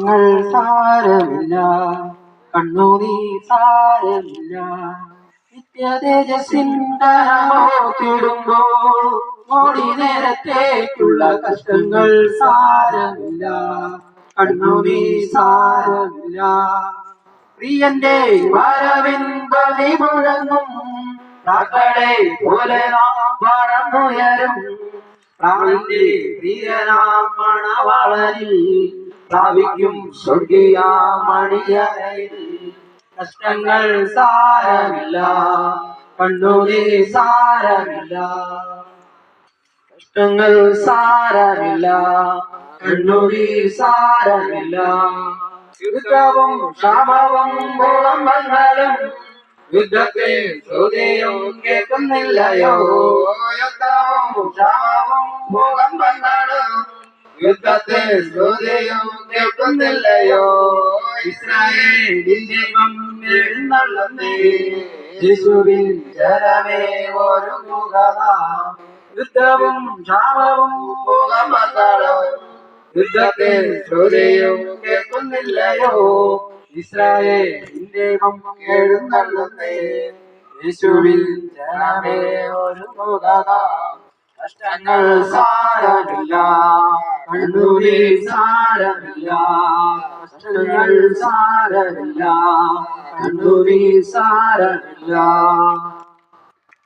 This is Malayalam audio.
ങ്ങൾ സാരമില്ല, കണ്ണുനീ സാരമില്ല. നിത്യതേജസ്സിന്തരമോത്തിടുമ്പോൾ മോടി നേരത്തേക്കുള്ള കഷ്ടങ്ങൾ സാരമില്ല, കണ്ണുനീ സാരമില്ല. പ്രിയന്റെ വരവിൻപതി മുഴങ്ങും പ്രാക്കളെ പോലെ നാം പറന്നുയരും. പ്രാണന്റെ പ്രിയനാം മണവാളനിൽ പ്രാപിക്കും സ്വർഗീയ മണിയറയിൽ. കഷ്ടങ്ങൾ സാരമില്ല, കണ്ണുനീർ സാരമില്ല. കഷ്ടങ്ങൾ സാരമില്ല, കണ്ണുനീർ സാരമില്ല. യുദ്ധവും ക്ഷാമവും ഭൂകമ്പങ്ങളും യുദ്ധത്തിൽ ചോദ്യം കേൾക്കുന്നില്ലയോ? യുദ്ധവും ക്ഷാമവും ഭൂകമ്പങ്ങളും യുദ്ധത്തിൽ ചോദ്യം കേൾക്കുന്നില്ലയോ? ഇസ്രായേലിൻ ദൈവം എഴുന്നള്ളുന്നേ, യേശുവിൻ ജനമേ ഒരുങ്ങുക. യുദ്ധവും ക്ഷാമവും ഭൂകമ്പങ്ങളും യുദ്ധത്തിൽ ചോദ്യം കേൾക്കുന്നില്ലയോ? ഇസ്രായേലിൻ ദൈവം എഴുന്നള്ളുന്നേ, യേശുവിൻ ജനമേ ഒരുങ്ങുക. കഷ്ടങ്ങൾ സാരമില്ല, കണ്ണുനീർ സാരമില്ല. കഷ്ടങ്ങൾ സാരമില്ല, കണ്ണുനീർ സാരമില്ല.